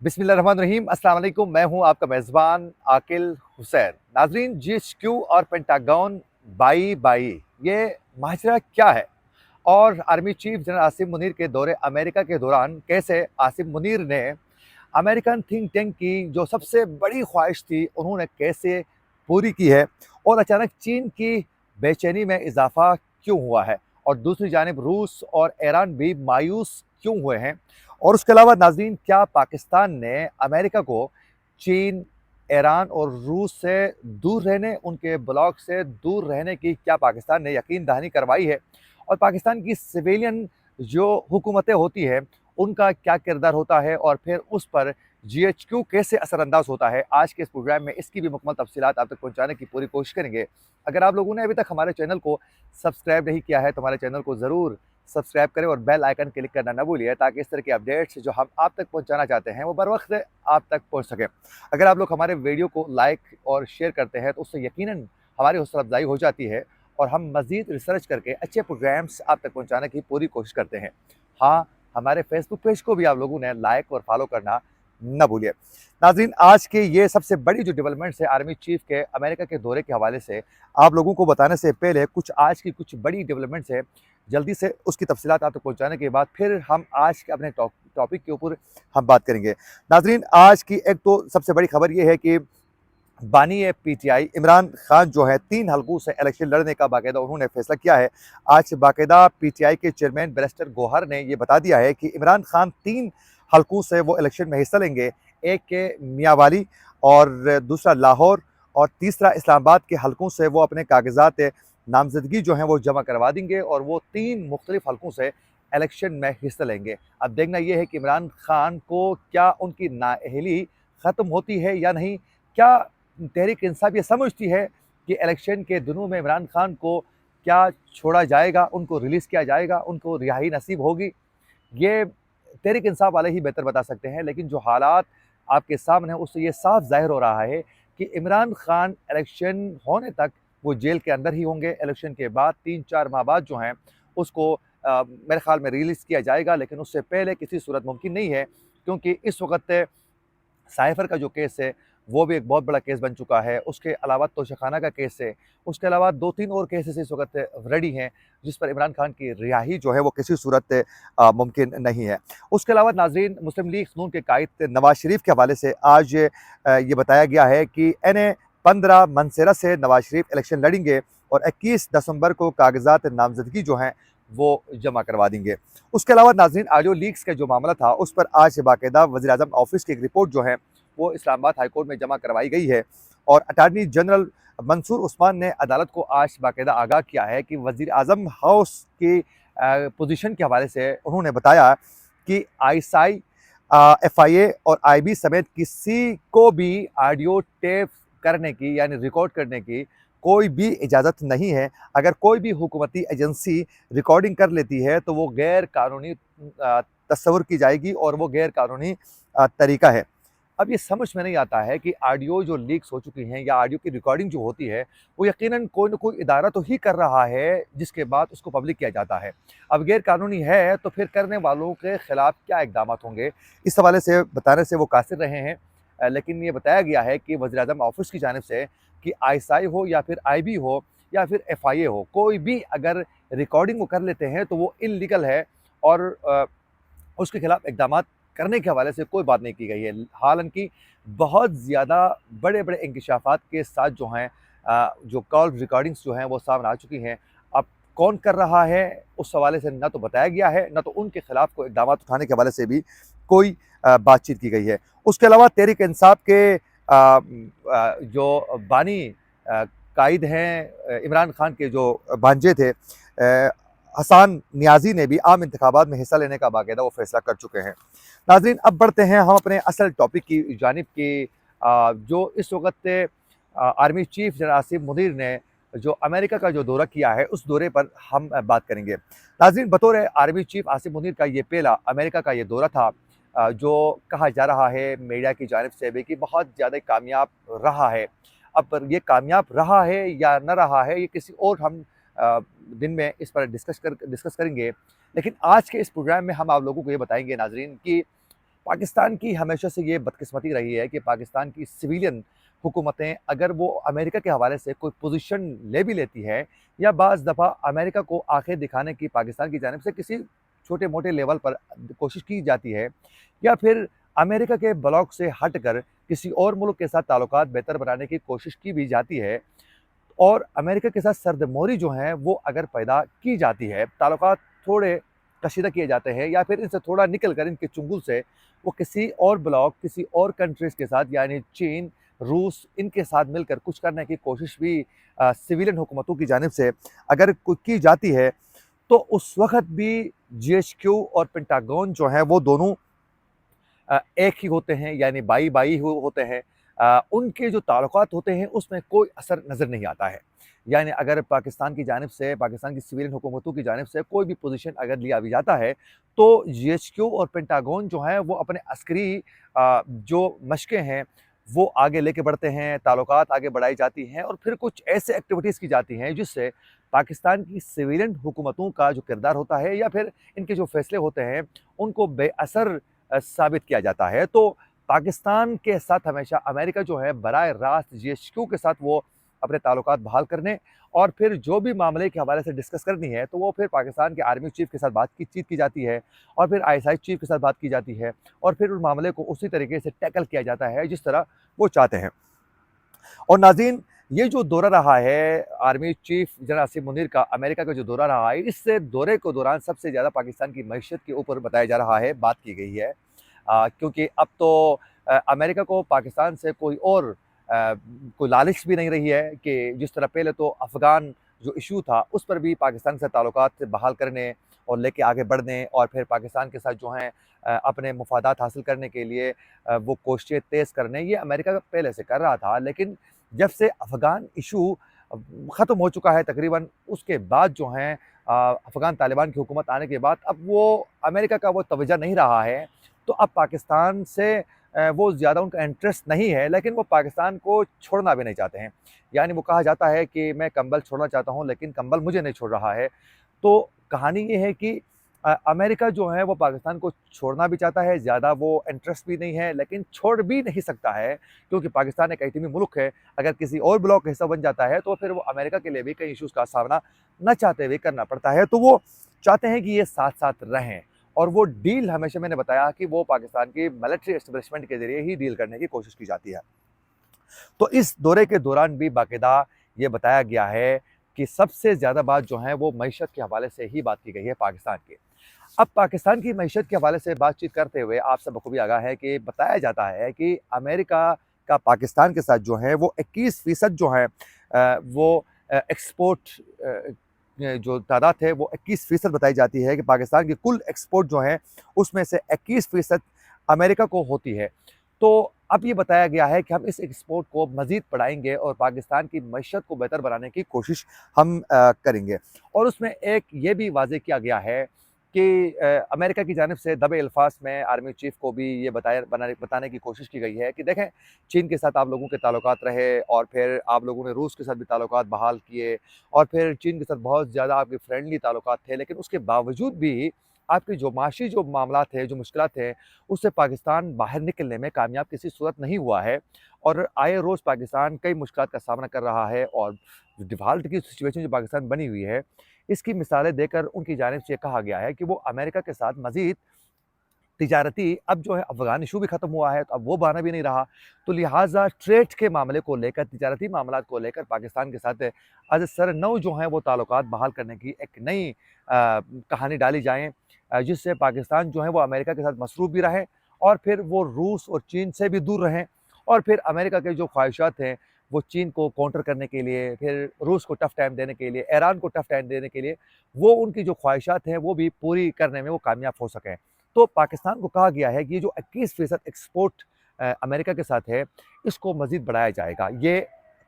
बिस्मिल्लाहिर्रहमानिर्रहीम। अस्सलाम वालेकुम। मैं हूं आपका मेज़बान आकिल हुसैन। नाज़रीन, जीएचक्यू और पेंटागन बाई बाई, ये माजरा क्या है? और army chief general Asim Munir के दौरे अमेरिका के दौरान कैसे आसिम मुनीर ने अमेरिकन थिंक टैंक की जो सबसे बड़ी ख्वाहिश थी, उन्होंने कैसे पूरी की है? और अचानक चीन की बेचैनी में इजाफा क्यों हुआ है? और दूसरी जानिब रूस और ईरान भी मायूस क्यों हुए हैं? और उसके अलावा नाज़रीन, क्या पाकिस्तान ने अमेरिका को चीन, ईरान और रूस से दूर रहने, उनके ब्लॉक से दूर रहने की क्या पाकिस्तान ने यकीन दहानी करवाई है? और पाकिस्तान की सिविलियन जो हुकूमतें होती हैं, उनका क्या किरदार होता है और फिर उस पर जीएचक्यू कैसे असरअंदाज होता है? आज के इस प्रोग्राम में इसकी भी मुकम्मल तफसीलात आप तक पहुँचाने की पूरी कोशिश करेंगे। अगर आप लोगों ने अभी तक हमारे चैनल को सब्सक्राइब नहीं किया है, तो हमारे चैनल को ज़रूर सब्सक्राइब करें और बेल आइकन क्लिक करना ना भूलिए, ताकि इस तरह के अपडेट्स जो हम आप तक पहुंचाना चाहते हैं, वो बर वक्त आप तक पहुंच सकें। अगर आप लोग हमारे वीडियो को लाइक और शेयर करते हैं, तो उससे यकीनन हमारी हौसला अफजाई हो जाती है और हम मज़ीद रिसर्च करके अच्छे प्रोग्राम्स आप तक पहुँचाने की पूरी कोशिश करते हैं। हाँ, हमारे फेसबुक पेज को भी आप लोगों ने लाइक और फॉलो करना ना भूलिए। नाज़रीन, आज के ये सबसे बड़ी जो डेवलपमेंट्स है आर्मी चीफ के अमेरिका के दौरे के हवाले से, आप लोगों को बताने से पहले कुछ आज की कुछ बड़ी डेवलपमेंट्स है, जल्दी से उसकी तफसीलात आप तक पहुँचाने के बाद फिर हम आज के अपने टॉपिक के ऊपर हम बात करेंगे। नाज़रीन, आज की एक तो सबसे बड़ी खबर ये है कि बानी है पीटीआई इमरान खान जो है 3 हलकों से इलेक्शन लड़ने का बाकायदा उन्होंने फैसला किया है। आज बाकायदा पीटीआई के चेयरमैन बैरिस्टर गौहर ने ये बता दिया है कि इमरान खान 3 हलकों से वो इलेक्शन में हिस्सा लेंगे। एक के मियांवाली और दूसरा लाहौर और तीसरा इस्लामाबाद के हलकों से वो अपने कागजात नामजदगी जो हैं वो जमा करवा देंगे और वो 3 मुख्तलिफ हलकों से इलेक्शन में हिस्सा लेंगे। अब देखना ये है कि इमरान खान को क्या उनकी नाअहली ख़त्म होती है या नहीं? क्या तहरीक इंसाफ ये समझती है कि इलेक्शन के दिनों में इमरान खान को क्या छोड़ा जाएगा, उनको रिलीज़ किया जाएगा, उनको रिहाई नसीब होगी? ये तहरीक इंसाफ वाले ही बेहतर बता सकते हैं, लेकिन जो हालात आपके सामने हैं, उससे ये साफ ज़ाहिर हो रहा है कि इमरान खान इलेक्शन होने तक वो जेल के अंदर ही होंगे। इलेक्शन के बाद 3-4 माह बाद जो हैं, उसको मेरे ख़्याल में रिलीज़ किया जाएगा, लेकिन उससे पहले किसी सूरत मुमकिन नहीं है, क्योंकि इस वक़्त साइफ़र का जो केस है, वो भी एक बहुत बड़ा केस बन चुका है। उसके अलावा तोशाखाना का केस है। उसके अलावा 2-3 और केसेस इस वक़्त रेडी हैं, जिस पर इमरान खान की रिहाई जो है वो किसी सूरत मुमकिन नहीं है। उसके अलावा नाज़रीन, मुस्लिम लीग नून के कायद नवाज़ शरीफ के हवाले से आज ये बताया गया है कि एनए 15 मनसेरा से नवाज़ शरीफ इलेक्शन लड़ेंगे और 21 दिसंबर को कागज़ात नामज़दगी जो हैं, वो जमा करवा देंगे। उसके अलावा नाज़रीन, ऑडियो लीक्स का जो मामला था, उस पर आज बाकायदा वज़ीर-ए-आज़म ऑफ़िस की एक रिपोर्ट जो है, वो इस्लामाबाद हाई कोर्ट में जमा करवाई गई है और अटॉर्नी जनरल मंसूर उस्मान ने अदालत को आज बाकायदा आगाह किया है कि वज़ीर-ए-आज़म हाउस की पोजीशन के हवाले से उन्होंने बताया कि आईएसआई, एफआईए और आईबी समेत किसी को भी ऑडियो टेप करने की यानी रिकॉर्ड करने की कोई भी इजाज़त नहीं है। अगर कोई भी हुकूमती एजेंसी रिकॉर्डिंग कर लेती है, तो वो गैर कानूनी तस्वुर की जाएगी और वो गैर कानूनी तरीका है। अब ये समझ में नहीं आता है कि ऑडियो जो लीक्स हो चुकी हैं या ऑडियो की रिकॉर्डिंग जो होती है, वो यकीनन कोई न कोई इदारा तो ही कर रहा है, जिसके बाद उसको पब्लिक किया जाता है। अब गैर कानूनी है, तो फिर करने वालों के खिलाफ क्या इक़दामात होंगे? इस हवाले से बताने से वो कासिर रहे हैं। लेकिन ये बताया गया है कि वज़ीर-ए-आज़म ऑफ़िस की जानिब से कि आईएसआई हो या फिर आईबी हो या फिर एफआईए हो, कोई भी अगर रिकॉर्डिंग वो कर लेते हैं, तो वो इल्लीगल है और उसके खिलाफ इक़दामात करने के हवाले से कोई बात नहीं की गई है। हालाँकि बहुत ज़्यादा बड़े-बड़े इंकशाफ़ात के साथ जो हैं जो कॉल रिकॉर्डिंग्स जो हैं वो सामने आ चुकी हैं। अब कौन कर रहा है, उस हवाले से ना तो बताया गया है, ना तो उनके खिलाफ कोई इक़दामात उठाने के हवाले से भी कोई बातचीत की गई है। उसके अलावा तहरीक इंसाफ के जो बानी कायद हैं, इमरान खान के जो भांजे थे, हसन नियाज़ी ने भी आम इंतखाबात में हिस्सा लेने का बाकायदा वो फैसला कर चुके हैं। नाज़रीन, अब बढ़ते हैं हम अपने असल टॉपिक की जानिब की, जो इस वक़्त army chief general Asim Munir ने जो अमेरिका का जो दौरा किया है, उस दौरे पर हम बात करेंगे। नाज़रीन, बतौर आर्मी चीफ आसिम मुनीर का ये पहला अमेरिका का ये दौरा था, जो कहा जा रहा है मीडिया की जानिब से भी कि बहुत ज़्यादा कामयाब रहा है। अब ये कामयाब रहा है या न रहा है, ये किसी और हम दिन में इस पर डिस्कस करेंगे। लेकिन आज के इस प्रोग्राम में हम आप लोगों को ये बताएँगे नाज़रीन कि पाकिस्तान की हमेशा से ये बदकिस्मती रही है कि पाकिस्तान की सिविलियन हुकूमतें अगर वो अमेरिका के हवाले से कोई पोजीशन ले भी लेती है या बाज़ दफ़ा अमेरिका को आंखें दिखाने की पाकिस्तान की जानिब से किसी छोटे-मोटे लेवल पर कोशिश की जाती है या फिर अमेरिका के ब्लॉक से हटकर किसी और मुल्क के साथ ताल्लुकात बेहतर बनाने की कोशिश की भी जाती है और अमेरिका के साथ सर्दमोरी जो है वो अगर पैदा की जाती है, ताल्लुकात थोड़े कशीदा किए जाते हैं या फिर इनसे थोड़ा निकल कर इनके चुंगल से वो किसी और ब्लॉक, किसी और कंट्रीज़ के साथ यानी चीन, रूस इनके साथ मिलकर कुछ करने की कोशिश भी सिविलियन हुकूमतों की जानिब से अगर की जाती है, तो उस वक़्त भी जीएचक्यू और पेंटागन जो है वो दोनों एक ही होते हैं यानी बाई-बाई होते हैं। उनके जो ताल्लुकात होते हैं उसमें कोई असर नज़र नहीं आता है। यानी अगर पाकिस्तान की जानिब से, पाकिस्तान की सिविलियन हुकूमतों की जानिब से कोई भी पोज़ीशन अगर लिया भी जाता है, तो जीएचक्यू और पेंटागन जो है वो अपने अस्करी जो मशक़ें हैं, वो आगे लेके बढ़ते हैं, ताल्लुकात आगे बढ़ाई जाती हैं और फिर कुछ ऐसे एक्टिविटीज़ की जाती हैं जिससे पाकिस्तान की सिविलियन हुकूमतों का जो किरदार होता है या फिर इनके जो फ़ैसले होते हैं, उनको बेअसर साबित किया जाता है। तो पाकिस्तान के साथ हमेशा अमेरिका जो है बराह रास्त जीएचक्यू के साथ वो अपने ताल्लुकात बहाल करने और फिर जो भी मामले के हवाले से डिस्कस करनी है, तो वो फिर पाकिस्तान के आर्मी चीफ़ के साथ बातचीत की जाती है और फिर आईएसआई चीफ़ के साथ बात की जाती है और फिर उस मामले को उसी तरीके से टैकल किया जाता है जिस तरह वो चाहते हैं। और नाज़रीन, ये जो दौरा रहा है army chief general Asim Munir का अमेरिका का जो दौरा रहा है, इस दौरे के दौरान सबसे ज़्यादा पाकिस्तान की मईशत के ऊपर बताया जा रहा है, बात की गई है। क्योंकि अब तो अमेरिका को पाकिस्तान से कोई लालच भी नहीं रही है कि जिस तरह पहले तो अफ़गान जो इश्यू था, उस पर भी पाकिस्तान से ताल्लुकात बहाल करने और लेके आगे बढ़ने और फिर पाकिस्तान के साथ जो हैं अपने मुफ़ादात हासिल करने के लिए वो कोशिशें तेज़ करने, ये अमेरिका पहले से कर रहा था। लेकिन जब से अफ़गान इश्यू ख़त्म हो चुका है तकरीबन, उसके बाद जो हैं अफ़गान तालिबान की हुकूमत आने के बाद अब वो अमेरिका का वो तवज्जो नहीं रहा है। तो अब पाकिस्तान से वो ज़्यादा उनका इंटरेस्ट नहीं है, लेकिन वो पाकिस्तान को छोड़ना भी नहीं चाहते हैं। यानी वो कहा जाता है कि मैं कंबल छोड़ना चाहता हूँ, लेकिन कंबल मुझे नहीं छोड़ रहा है। तो कहानी ये है कि अमेरिका जो है वो पाकिस्तान को छोड़ना भी चाहता है, ज़्यादा वो इंटरेस्ट भी नहीं है, लेकिन छोड़ भी नहीं सकता है क्योंकि पाकिस्तान एक एटमी मुल्क है। अगर किसी और ब्लॉक का हिस्सा बन जाता है, तो फिर वो अमेरिका के लिए भी कई इश्यूज़ का सामना ना चाहते हुए करना पड़ता है। तो वो चाहते हैं कि ये साथ-साथ रहें। और वो डील हमेशा मैंने बताया कि वो पाकिस्तान की मिलिट्री एस्टेब्लिशमेंट के ज़रिए ही डील करने की कोशिश की जाती है। तो इस दौरे के दौरान भी बाकायदा ये बताया गया है कि सबसे ज़्यादा बात जो है वो मईशत के हवाले से ही बात की गई है पाकिस्तान की। अब पाकिस्तान की मईशत के हवाले से बातचीत करते हुए आप सब बखूबी आगाह है कि बताया जाता है कि अमेरिका का पाकिस्तान के साथ जो है वो 21% जो है वो एक्सपोर्ट जो तादाद है वो 21% बताई जाती है कि पाकिस्तान की कुल एक्सपोर्ट जो है उसमें से 21% अमेरिका को होती है। तो अब ये बताया गया है कि हम इस एक्सपोर्ट को मज़ीद बढ़ाएँगे और पाकिस्तान की मईशत को बेहतर बनाने की कोशिश हम करेंगे। और उसमें एक ये भी वाज़ेह किया गया है कि अमेरिका की जानिब से दबे अल्फाज़ में आर्मी चीफ़ को भी ये बताने की कोशिश की गई है कि देखें, चीन के साथ आप लोगों के ताल्लुकात रहे और फिर आप लोगों ने रूस के साथ भी ताल्लुकात बहाल किए और फिर चीन के साथ बहुत ज़्यादा आपके फ्रेंडली ताल्लुकात थे, लेकिन उसके बावजूद भी आपकी जो माशी जो मामलात थे, जो मुश्किलात थे, उससे पाकिस्तान बाहर निकलने में कामयाब किसी सूरत नहीं हुआ है और आए रोज़ पाकिस्तान कई मुश्किलात का सामना कर रहा है और डिफ़ॉल्ट की सिचुएशन जो पाकिस्तान बनी हुई है, इसकी मिसालें देकर उनकी जानिब से कहा गया है कि वो अमेरिका के साथ मज़ीद तिजारती अब जो है अफ़गान इशू भी ख़त्म हुआ है, तो अब वो बहाना भी नहीं रहा। तो लिहाज़ा ट्रेड के मामले को लेकर, तिजारती मामलात को लेकर पाकिस्तान के साथ आज सर-नौ जो हैं वो ताल्लुकात बहाल करने की एक नई कहानी डाली जाए जिससे पाकिस्तान जो है वो अमेरिका के साथ मसरूफ़ भी रहे और फिर वो रूस और चीन से भी दूर रहें और फिर अमेरिका के जो ख्वाहिशात हैं, वो चीन को काउंटर करने के लिए, फिर रूस को टफ़ टाइम देने के लिए, ईरान को टफ़ टाइम देने के लिए, वो उनकी जो ख्वाहिशात हैं, वो भी पूरी करने में वो कामयाब हो सकें। तो पाकिस्तान को कहा गया है कि ये जो 21% एक्सपोर्ट अमेरिका के साथ है, इसको मज़ीद बढ़ाया जाएगा। ये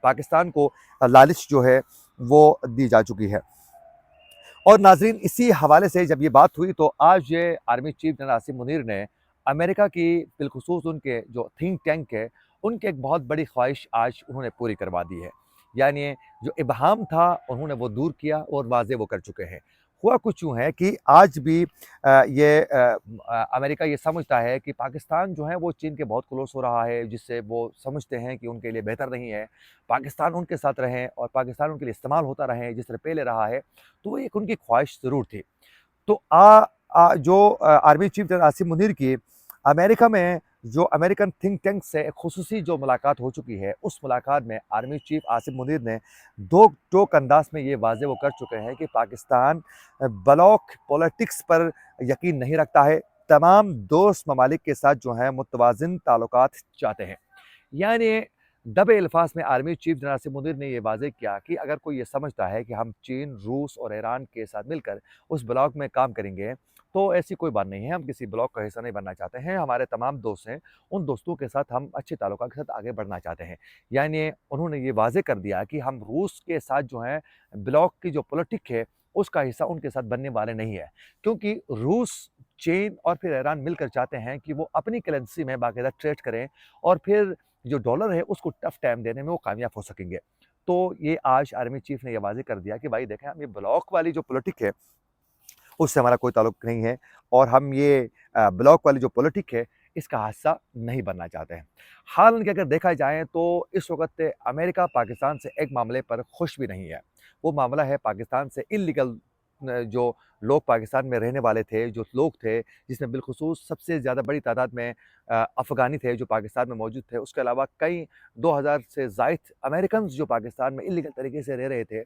पाकिस्तान को लालच जो है, वो दी जा चुकी है। और नाज़रीन, इसी हवाले से जब ये बात हुई, तो आज ये army chief general Asim Munir ने अमेरिका की बिलख़ुसूस उनके जो थिंक टैंक है, उनकी एक बहुत बड़ी ख्वाहिश आज उन्होंने पूरी करवा दी है। यानी जो इबहम था, उन्होंने वो दूर किया और वाज़ेह वो कर चुके हैं। हुआ कुछ यूँ है कि आज भी अमेरिका ये समझता है कि पाकिस्तान जो है वो चीन के बहुत क्लोज़ हो रहा है, जिससे वो समझते हैं कि उनके लिए बेहतर नहीं है। पाकिस्तान उनके साथ रहें और पाकिस्तान उनके लिए इस्तेमाल होता रहे जिस तरह पहले रहा है, तो वो एक उनकी ख्वाहिश ज़रूर थी। तो army chief general Asim Munir की अमेरिका में जो अमेरिकन थिंक टैंक से एक खुसूसी जो मुलाकात हो चुकी है, उस मुलाकात में आर्मी चीफ आसिम मुनीर ने दो टोक अंदाज में ये वाज़े वो कर चुके हैं कि पाकिस्तान ब्लॉक पॉलिटिक्स पर यकीन नहीं रखता है, तमाम दोस्त ममालिक के साथ जो है मुतवाज़िन ताल्लुकात चाहते हैं। यानी दबे अल्फाज में army chief general Asim Munir ने यह वाज़ेह किया कि अगर कोई ये समझता है कि हम चीन, रूस और ईरान के साथ मिलकर उस ब्लॉक में काम करेंगे, तो ऐसी कोई बात नहीं है। हम किसी ब्लॉक का हिस्सा नहीं बनना चाहते हैं। हमारे तमाम दोस्त हैं, उन दोस्तों के साथ हम अच्छे ताल्लुकात के साथ आगे बढ़ना चाहते हैं। यानी उन्होंने ये वाज़ेह कर दिया कि हम रूस के साथ जो है ब्लॉक की जो पॉलिटिक है, उसका हिस्सा उनके साथ बनने वाले नहीं है। क्योंकि रूस, चीन और फिर ईरान मिलकर चाहते हैं कि वो अपनी करेंसी में बाकायदा ट्रेड करें और फिर जो डॉलर है उसको टफ टाइम देने में वो कामयाब हो सकेंगे। तो ये आज आर्मी चीफ ने ये वाज़ेह कर दिया कि भाई देखें, हम ये ब्लॉक वाली जो पॉलिटिक है उससे हमारा कोई ताल्लुक नहीं है और हम ये ब्लॉक वाली जो पॉलिटिक है इसका हिस्सा नहीं बनना चाहते हैं। हालाँकि अगर देखा जाए तो इस वक़्त अमेरिका पाकिस्तान से एक मामले पर खुश भी नहीं है। वो मामला है पाकिस्तान से इल्लीगल जो लोग पाकिस्तान में रहने वाले थे, जो लोग थे, जिसमें बिलख़ुसूस सबसे ज़्यादा बड़ी तादाद में अफ़गानी थे जो पाकिस्तान में मौजूद थे। उसके अलावा कई 2000 से ज़ायद अमेरिकन्स जो पाकिस्तान में इल्लीगल तरीके से रह रहे थे।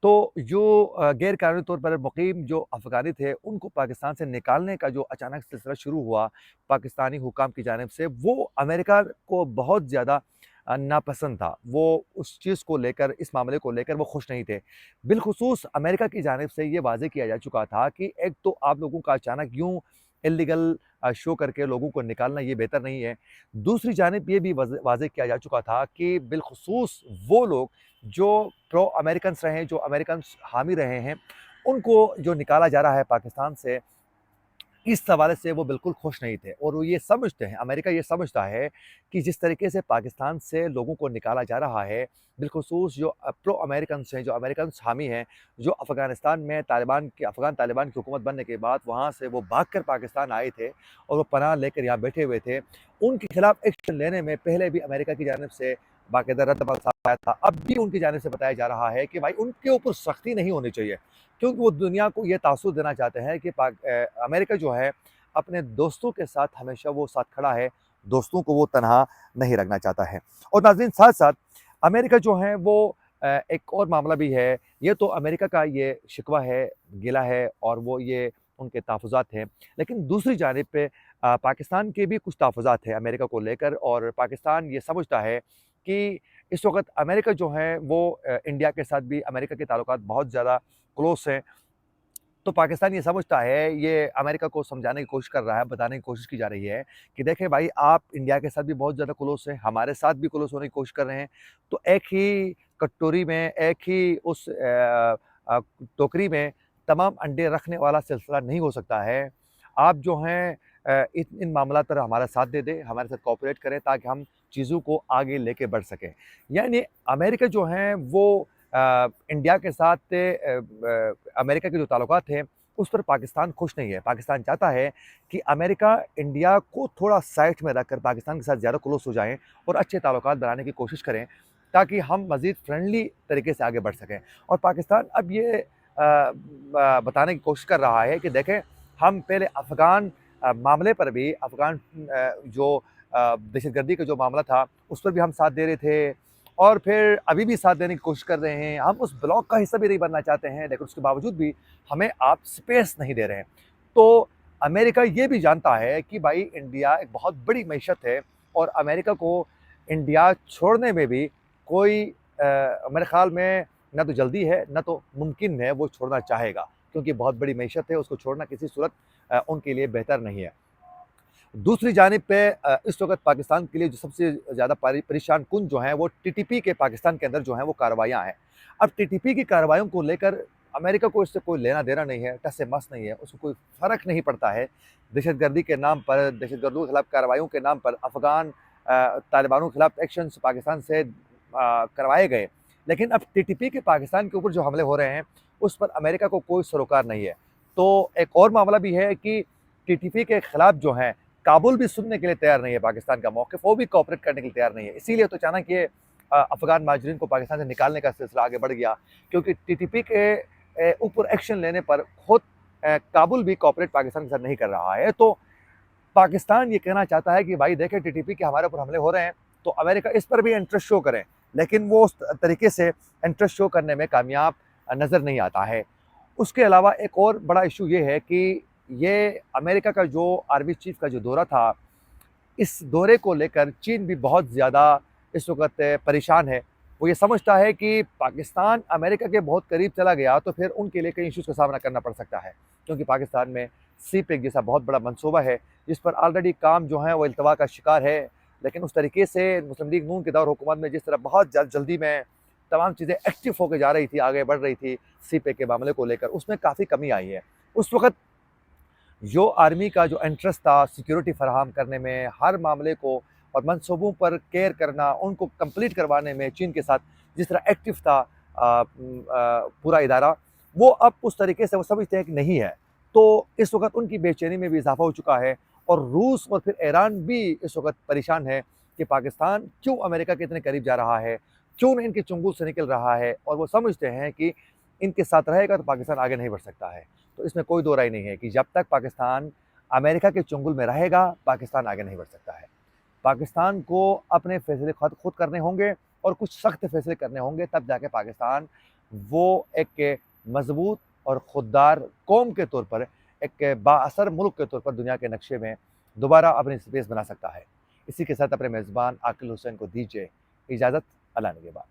तो जो गैर कानूनी तौर पर मुक़ीम जो अफ़गानी थे, उनको पाकिस्तान से निकालने का जो अचानक सिलसिला शुरू हुआ पाकिस्तानी हुकाम की जानिब से, वो अमेरिका को बहुत ज़्यादा नापसंद था। वो उस चीज़ को लेकर, इस मामले को लेकर वो खुश नहीं थे। बिलख़ुसूस अमेरिका की जानिब से ये वाज़ेह किया जा चुका था कि एक तो आप लोगों का अचानक यूँ इल्लीगल शो करके लोगों को निकालना ये बेहतर नहीं है। दूसरी जानिब ये भी वाज़ेह किया जा चुका था कि बिलख़ुसूस वो लोग जो प्रो अमेरिकन्स रहे हैं, जो अमेरिकन्स हामी रहे हैं, उनको जो निकाला जा रहा है पाकिस्तान से, इस हवाले से वो बिल्कुल खुश नहीं थे और वो ये समझते हैं, अमेरिका ये समझता है कि जिस तरीके से पाकिस्तान से लोगों को निकाला जा रहा है, बिलख़ुसूस जो प्रो अमेरिकन्स हैं, जो अमेरिकन्स हामी हैं, जो अफ़गानिस्तान में अफ़गान तालिबान की हुकूमत बनने के बाद वहाँ से वो भागकर पाकिस्तान आए थे और वो पनाह लेकर यहाँ बैठे हुए थे। उनके खिलाफ एक्शन लेने में पहले भी अमेरिका की जानिब से बाकायदा रद्द आया था। अब भी उनकी जानिब से बताया जा रहा है कि भाई उनके ऊपर सख्ती नहीं होनी चाहिए। क्योंकि वो दुनिया को ये तासुर देना चाहते हैं कि अमेरिका जो है अपने दोस्तों के साथ हमेशा वो साथ खड़ा है, दोस्तों को वो तनहा नहीं रखना चाहता है। और नाज़रीन, साथ-साथ अमेरिका जो है वो एक और मामला भी है, ये तो अमेरिका का ये शिकवा है, गिला है और वो ये उनके तहफ़्फ़ुज़ात हैं। लेकिन दूसरी जानिब पे पाकिस्तान के भी कुछ तहफ़्फ़ुज़ात हैं अमेरिका को लेकर और पाकिस्तान ये समझता है कि इस वक़्त अमेरिका जो है वो इंडिया के साथ भी अमेरिका के ताल्लुकात बहुत ज़्यादा क्लोज़ हैं। तो पाकिस्तान ये समझता है, ये अमेरिका को समझाने की कोशिश कर रहा है, बताने की कोशिश की जा रही है कि देखें भाई, आप इंडिया के साथ भी बहुत ज़्यादा क्लोज़ हैं, हमारे साथ भी क्लोज़ होने की कोशिश कर रहे हैं। तो एक ही कटोरी में, एक ही उस टोकरी में तमाम अंडे रखने वाला सिलसिला नहीं हो सकता है। आप जो हैं इन मामलात पर हमारा साथ दे दें, हमारे साथ कोऑपरेट करें ताकि हम चीज़ों को आगे लेके बढ़ सकें। यानी अमेरिका जो है वो इंडिया के साथ अमेरिका के जो ताल्लुकात हैं, उस पर पाकिस्तान खुश नहीं है। पाकिस्तान चाहता है कि अमेरिका इंडिया को थोड़ा साइड में रखकर पाकिस्तान के साथ ज़्यादा क्लोज़ हो जाएँ और अच्छे ताल्लुकात बनाने की कोशिश करें, ताकि हम मज़ीद फ्रेंडली तरीके से आगे बढ़ सकें। और पाकिस्तान अब ये बताने की कोशिश कर रहा है कि देखें, हम पहले अफ़गान मामले पर भी जो दहशतगर्दी का जो मामला था, उस पर भी हम साथ दे रहे थे और फिर अभी भी साथ देने की कोशिश कर रहे हैं। हम उस ब्लॉक का हिस्सा भी नहीं बनना चाहते हैं, लेकिन उसके बावजूद भी हमें आप स्पेस नहीं दे रहे हैं। तो अमेरिका ये भी जानता है कि भाई इंडिया एक बहुत बड़ी मईशत है और अमेरिका को इंडिया छोड़ने में भी कोई मेरे ख़्याल में ना तो जल्दी है, ना तो मुमकिन है वो छोड़ना चाहेगा, क्योंकि बहुत बड़ी मईशत है, उसको छोड़ना किसी सूरत उनके लिए बेहतर नहीं है। दूसरी जानिब पे इस वक़्त पाकिस्तान के लिए जो सबसे ज़्यादा परेशान कुन जो हैं, वो टीटीपी के पाकिस्तान के अंदर जो हैं वो कार्रवाइयाँ हैं। अब टीटीपी की कार्रवाइयों को लेकर अमेरिका को इससे कोई लेना-देना नहीं है, टस-से-मस नहीं है, उसको कोई फ़र्क नहीं पड़ता है। दहशतगर्दी के नाम पर, दहशतगर्दों के खिलाफ कार्रवाइयों के नाम पर अफ़गान तालिबानों के खिलाफ एक्शन्स पाकिस्तान से करवाए गए। लेकिन अब टीटीपी के पाकिस्तान के ऊपर जो हमले हो रहे हैं, उस पर अमेरिका को कोई सरोकार नहीं है। तो एक और मामला भी है कि टीटीपी के खिलाफ जो है काबुल भी सुनने के लिए तैयार नहीं है पाकिस्तान का मौक़िफ़, वो भी कोऑपरेट करने के लिए तैयार नहीं है। इसीलिए तो अचानक ये अफ़गान महाजरीन को पाकिस्तान से निकालने का सिलसिला आगे बढ़ गया, क्योंकि टीटीपी के ऊपर एक्शन लेने पर खुद काबुल भी कोऑपरेट पाकिस्तान के साथ नहीं कर रहा है। तो पाकिस्तान ये कहना चाहता है कि भाई देखें टीटीपी के हमारे ऊपर हमले हो रहे हैं, तो अमेरिका इस पर भी इंटरेस्ट शो करें, लेकिन वो उस तरीके से इंटरेस्ट शो करने में कामयाब नज़र नहीं आता है। उसके अलावा एक और बड़ा इशू ये है कि ये अमेरिका का जो आर्मी चीफ का जो दौरा था, इस दौरे को लेकर चीन भी बहुत ज़्यादा इस वक़्त परेशान है। वो ये समझता है कि पाकिस्तान अमेरिका के बहुत करीब चला गया तो फिर उनके लिए कई इश्यूज़ का सामना करना पड़ सकता है। क्योंकि पाकिस्तान में सी-पैक जैसा बहुत बड़ा मंसूबा है, जिस पर ऑलरेडी काम जो है वो इल्तवा का शिकार है। लेकिन उस तरीके से मुस्लिम लीग नून के दौर हुकूमत में जिस तरह बहुत जल्दी में तमाम चीज़ें एक्टिव होके जा रही थी, आगे बढ़ रही थी सी-पैक के मामले को लेकर, उसमें काफ़ी कमी आई है। उस वक़्त जो आर्मी का जो इंटरेस्ट था सिक्योरिटी फराहम करने में, हर मामले को और मंसूबों पर केयर करना, उनको कंप्लीट करवाने में चीन के साथ जिस तरह एक्टिव था पूरा इदारा, वो अब उस तरीके से वो समझते हैं कि नहीं है। तो इस वक़्त उनकी बेचैनी में भी इज़ाफ़ा हो चुका है और रूस और फिर ईरान भी इस वक़्त परेशान है कि पाकिस्तान क्यों अमेरिका के इतने करीब जा रहा है, क्यों इनके चंगुल से निकल रहा है, और वो समझते हैं कि इनके साथ रहेगा तो पाकिस्तान आगे नहीं बढ़ सकता है। तो इसमें कोई दो राय नहीं है कि जब तक पाकिस्तान अमेरिका के चंगुल में रहेगा, पाकिस्तान आगे नहीं बढ़ सकता है। पाकिस्तान को अपने फैसले खुद करने होंगे और कुछ सख्त फैसले करने होंगे, तब जाके पाकिस्तान वो एक मजबूत और खुददार कौम के तौर पर, एक बाअसर मुल्क के तौर पर दुनिया के नक्शे में दोबारा अपनी स्पेस बना सकता है। इसी के साथ अपने मेज़बान आकिल हुसैन को दीजिए इजाज़त। अल्लाह निगहबान।